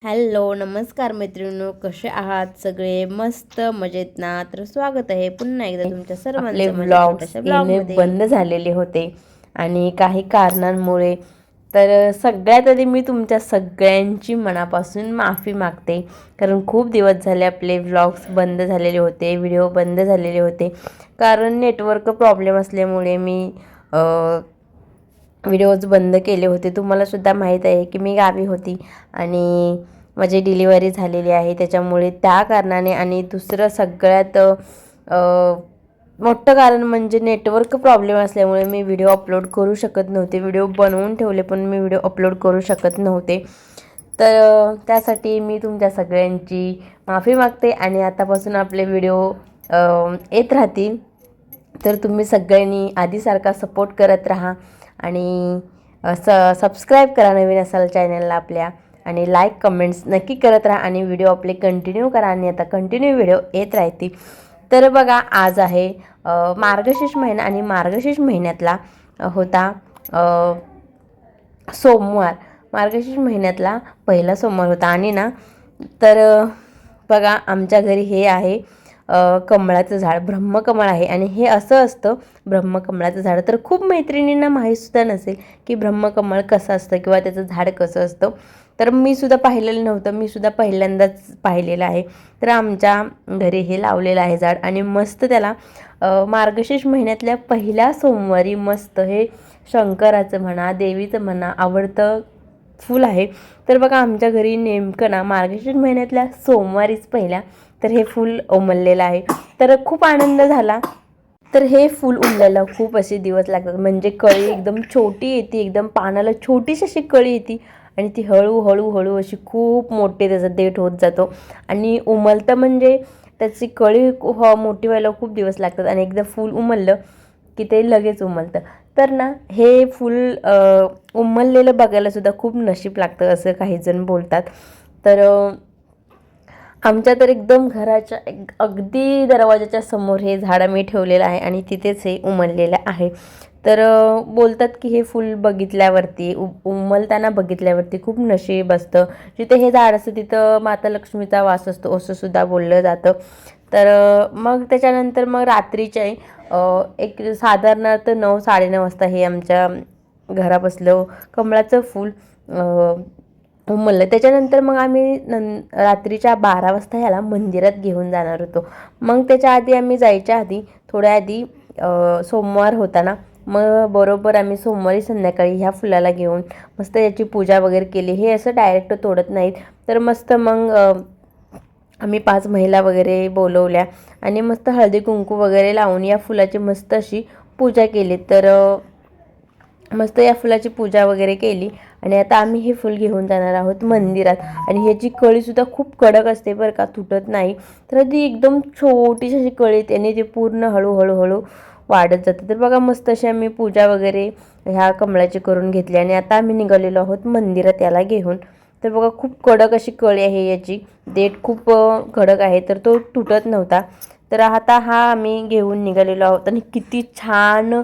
Hello नमस्कार मैत्रिणींनो, कसे आहात सगळे? मस्त मजेत ना? तर स्वागत आहे पुन्हा एकदा तुमच्या आपले सर्वांचं माझ्या व्लॉग्स छोट्याशा येणे ब्लॉगमध्ये. बंद झालेले होते आणि काही कारणांमुळे. तर सगळ्यात आधी मी तुमच्या सगळ्यांची मनापासून माफी मागते, कारण खूप दिवस झाले आपले व्लॉग्स बंद झालेले होते, व्हिडिओ बंद झालेले होते. कारण नेटवर्क प्रॉब्लेम असल्यामुळे मी व्हिडिओज बंद केले होते. तुम्हालासुद्धा माहीत आहे की मी गावी होती आणि माझी डिलिव्हरी झालेली आहे, त्याच्यामुळे त्या कारणाने. आणि दुसरं सगळ्यात मोठं कारण म्हणजे नेटवर्क प्रॉब्लेम असल्यामुळे मी व्हिडिओ अपलोड करू शकत नव्हते. व्हिडिओ बनवून ठेवले पण मी व्हिडिओ अपलोड करू शकत नव्हते. तर त्यासाठी मी तुमच्या सगळ्यांची माफी मागते आणि आतापासून आपले व्हिडिओ येत राहतील. तर तुम्ही सगळ्यांनी आधीसारखा सपोर्ट करत राहा आणि सबस्क्राईब करा नवीन असाल चॅनलला आपल्या, आणि लाईक कमेंट्स नक्की करत राहा आणि व्हिडिओ आपले कंटिन्यू करा आणि आता कंटिन्यू व्हिडिओ येत राहतील. तर बघा, आज आहे मार्गशीर्ष महिना आणि मार्गशीर्ष महिन्यातला होता सोमवार. मार्गशीर्ष महिन्यातला पहिला सोमवार होता आणि ना, तर बघा आमच्या घरी हे आहे कमळाचं झाड, ब्रह्मकमळ आहे. आणि हे असं असतं ब्रह्मकमळाचं झाड. तर खूप मैत्रिणींना माहीतसुद्धा नसेल की ब्रह्मकमळ कसं असतं किंवा त्याचं झाड कसं असतं. तर मी सुद्धा पाहिलेलं नव्हतं, मी सुद्धा पहिल्यांदाच पाहिलेलं आहे. तर आमच्या घरी हे लावलेलं आहे झाड आणि मस्त त्याला मार्गशीर्ष महिन्यातल्या पहिल्या सोमवारी मस्त हे शंकराचं म्हणा, देवीचं म्हणा, आवडतं फूल आहे. तर बघा आमच्या घरी नेमकं ना मार्गशीर्ष महिन्यातल्या सोमवारीच पहिल्या तर हे फूल उमललेलं आहे. तर खूप आनंद झाला. तर हे फूल उमलायला खूप असे दिवस लागतात, म्हणजे कळी एकदम छोटी येते, एकदम पानाला छोटीशी अशी कळी येते आणि ती हळूहळू अशी खूप मोठे त्याचा देठ होत जातो आणि उमलतं, म्हणजे त्याची कळी मोठी व्हायला खूप दिवस लागतात आणि एकदा फूल उमललं की ते लगेच उमलतं. तर ना हे फूल उमललेलं बघायला सुद्धा खूप नशीब लागतं असं काही जण बोलतात. तर आमच्या तर एकदम घराच्या अगदी दरवाजाच्या समोर हे झाडं मी ठेवलेलं आहे आणि तिथेच हे उमललेलं आहे. तर बोलतात की हे फूल बघितल्यावरती उमलताना बघितल्यावरती खूप नशीब असतं. जिथे हे झाड असतं तिथं माता लक्ष्मीचा वास असतो असं सुद्धा बोललं जातं. तर मग त्याच्यानंतर मग रात्रीच्या एक साधारणतः 9-9:30 वाजता हे आमच्या घराबसलं कमळाचं फूल उमललं. त्याच्यानंतर मग आम्ही रात्रीच्या 12 वाजता ह्याला मंदिरात घेऊन जाणार होतो. मग त्याच्या आधी आम्ही जायच्या आधी थोड्या आधी सोमवार होता ना, मग बरोबर आम्ही सोमवारी संध्याकाळी ह्या फुलाला घेऊन मस्त याची पूजा वगैरे केली. हे असं डायरेक्ट तोडत नाहीत, तर मस्त मग आम्ही 5 महिला वगैरे बोलवल्या आणि मस्त हळदी कुंकू वगैरे लावून या फुलाची मस्त अशी पूजा केली. तर मस्त या फुलाची पूजा वगैरे केली आणि आता आम्ही हे फूल घेऊन जाणार आहोत मंदिरात. आणि ह्याची कळीसुद्धा खूप कडक असते बरं का, तुटत नाही. तर ती एकदम छोटीशी अशी कळी, त्याने ते पूर्ण हळूहळू वाढत जातं. तर बघा मस्त अशी आम्ही पूजा वगैरे ह्या कमळाची करून घेतली आणि आता आम्ही निघालेलो आहोत मंदिरात याला घेऊन. तर बघा खूप कडक अशी कळी आहे, याची देठ खूप कडक आहे, तर तो तुटत नव्हता. तर आता हा आम्ही घेऊन निघालेलो आहोत आणि किती छान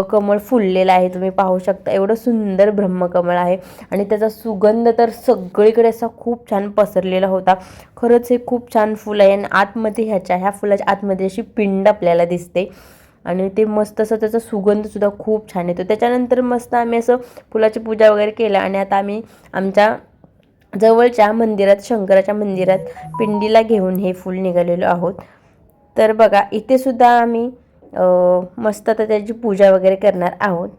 कमळ फुललेलं आहे, तुम्ही पाहू शकता. एवढं सुंदर ब्रह्मकमळ आहे आणि त्याचा सुगंध तर सगळीकडे असा खूप छान पसरलेला होता. खरंच हे खूप छान फूल आहे आणि आतमध्ये ह्या फुलाच्या आतमध्ये अशी पिंड आपल्याला दिसते आणि ते मस्त असं त्याचा सुगंधसुद्धा खूप छान येतो. त्याच्यानंतर मस्त आम्ही असं फुलाची पूजा वगैरे केलं आणि आता आम्ही आमच्या जवळच्या मंदिरात, शंकराच्या मंदिरात पिंडीला घेऊन हे फूल निघालेलो आहोत. तर बघा इथे सुद्धा आम्ही मस्त आता त्याची पूजा वगैरे करणार आहोत.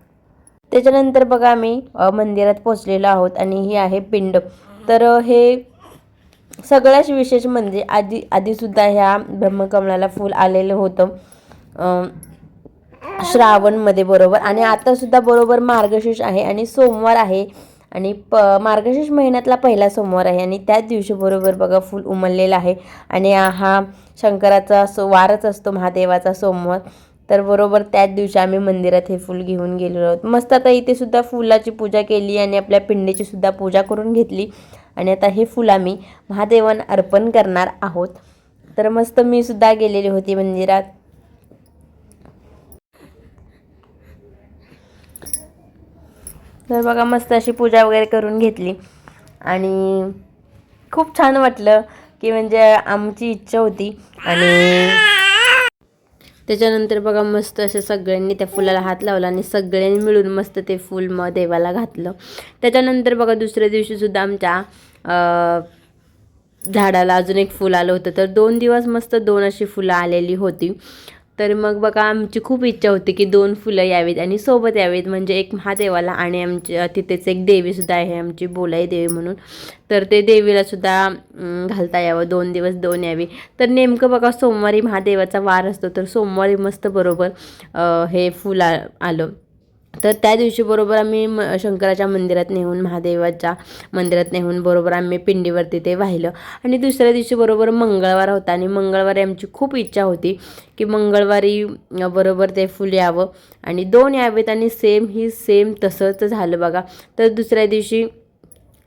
त्याच्यानंतर बघा आम्ही मंदिरात पोचलेलो आहोत आणि ही आहे पिंड. तर हे सगळ्यात विशेष म्हणजे आधीसुद्धा ह्या ब्रह्मकमळाला फूल आलेलं होतं श्रावणमध्ये बरोबर, आणि आतासुद्धा बरोबर मार्गशीर्ष आहे आणि सोमवार आहे आणि मार्गशीर्ष महिन्यातला पहिला सोमवार आहे आणि त्याच दिवशी बरोबर बघा फूल उमललेलं आहे. आणि हा शंकराचा वारच असतो, महादेवाचा सोमवार. तर बरोबर त्याच दिवशी आम्ही मंदिरात हे फूल घेऊन गेलेलो आहोत. मस्त आता इथे सुद्धा फुलाची पूजा केली आणि आपल्या पिंडीची सुद्धा पूजा करून घेतली आणि आता हे फूल आम्ही महादेवांना अर्पण करणार आहोत. तर मस्त मी सुद्धा गेलेली होती मंदिरात. तर बघा मस्त अशी पूजा वगैरे करून घेतली आणि खूप छान वाटलं की म्हणजे आमची इच्छा होती. आणि त्याच्यानंतर बघा मस्त असे सगळ्यांनी त्या फुलाला हात लावला आणि सगळ्यांनी मिळून मस्त ते फूल मग देवाला घातलं. त्याच्यानंतर बघा दुसऱ्या दिवशीसुद्धा आमच्या झाडाला अजून एक फूल आलं होतं. तर 2 दिवस मस्त 2 अशी फुलं आलेली होती. तर मग बघा आमची खूप इच्छा होती की 2 फुलं यावीत आणि सोबत यावीत, म्हणजे एक महादेवाला आणि आमच्या तिथेच एक देवीसुद्धा आहे आमची बोलाई देवी म्हणून. तर ते देवीलासुद्धा घालता यावं, 2 दिवस 2 यावी. तर नेमकं बघा सोमवारी महादेवाचा वार असतो, तर सोमवारी मस्त बरोबर हे फुल आलं. तर त्या दिवशी बरोबर आम्ही शंकराच्या मंदिरात नेऊन, महादेवाच्या मंदिरात नेऊन बरोबर आम्ही पिंडीवरती ते वाहिलं. आणि दुसऱ्या दिवशी बरोबर मंगळवार होता आणि मंगळवारी आमची खूप इच्छा होती की मंगळवारी बरोबर ते फुल यावं आणि 2 यावेत आणि सेम तसंच झालं बघा. तर दुसऱ्या दिवशी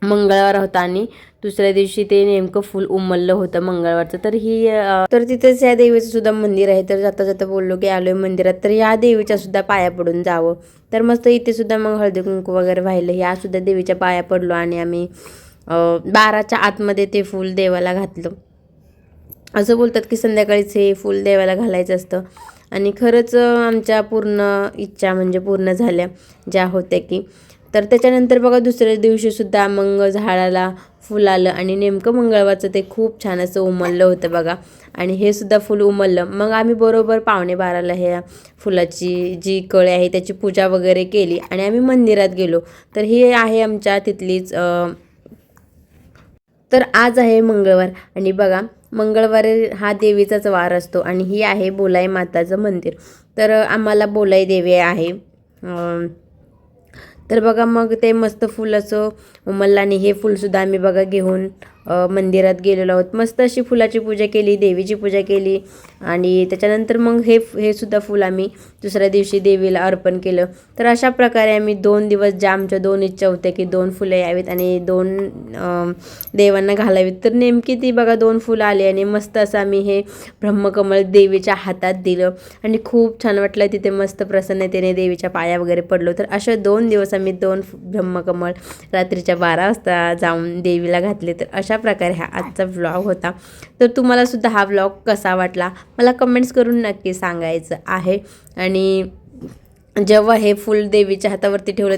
मंगळवार होता आणि दुसऱ्या दिवशी ते नेमकं फुल उमललं होतं मंगळवारचं. तर तिथेच या देवीचं सुद्धा मंदिर आहे. तर जाता जाता बोललो की आलोय मंदिरात, तर या देवीच्या सुद्धा पाया पडून जावं. तर मस्त इथे सुद्धा मग हळदी कुंकू वगैरे वाहिलं, या सुद्धा देवीच्या पाया पडलो आणि आम्ही 12च्या आतमध्ये ते फूल देवाला घातलं. असं बोलतात की संध्याकाळीच हे फूल देवाला घालायचं असतं आणि खरंच आमच्या पूर्ण इच्छा म्हणजे पूर्ण झाल्या ज्या होत्या की. तर त्याच्यानंतर बघा दुसऱ्या दिवशीसुद्धा मग झाडाला फुल आलं आणि नेमकं मंगळवारचं ते खूप छान असं उमललं होतं बघा. आणि हे सुद्धा फुल उमललं. मग आम्ही बरोबर 11:45ला ह्या फुलाची जी कळी आहे त्याची पूजा वगैरे केली आणि आम्ही मंदिरात गेलो. तर ही आहे आमच्या तिथलीच तर आज आहे मंगळवार आणि बघा मंगळवारी हा देवीचाच वार असतो आणि ही आहे बोलाई माताचं मंदिर. तर आम्हाला बोलाई देवी आहे. तर बघा मग ते मस्त फुल असं उमललं आणि हे फुलसुद्धा आम्ही बघा घेऊन मंदिरात गेलेलो आहोत. मस्त अशी फुलाची पूजा केली, देवीची पूजा केली आणि त्याच्यानंतर मग हे सुद्धा फुल आम्ही दुसऱ्या दिवशी देवीला अर्पण केलं. तर अशा प्रकारे आम्ही 2 दिवस ज्या आमच्या 2 इच्छा होत्या की 2 फुलं यावीत आणि 2 देवांना घालावीत, तर नेमकी ती बघा 2 फुलं आली आणि मस्त असं आम्ही हे ब्रह्मकमळ देवीच्या हातात दिलं आणि खूप छान वाटलं. तिथे मस्त प्रसन्नतेने देवीच्या पाया वगैरे पडलो. तर अशा 2 दिवस आम्ही 2 ब्रह्मकमळ रात्रीच्या 12 वाजता जाऊन देवीला घातले. तर अशा प्रकारे हा आजचा व्लॉग होता. तर तुम्हाला सुद्धा हा व्लॉग कसा वाटला मला कमेंट्स करून नक्की सांगायचं आहे. आणि जेव्हा हे फुल देवीच्या हातावरती ठेवलं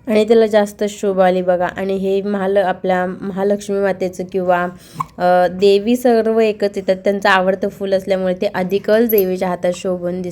त्याला जास्त शोभा आली बघा. आणि हे आपल्या महालक्ष्मी मातेचं किंवा देवी सर्व एकच येतात, त्यांचं आवडतं फूल असल्यामुळे ते अधिकच देवीच्या हातात शोभून दिसतं.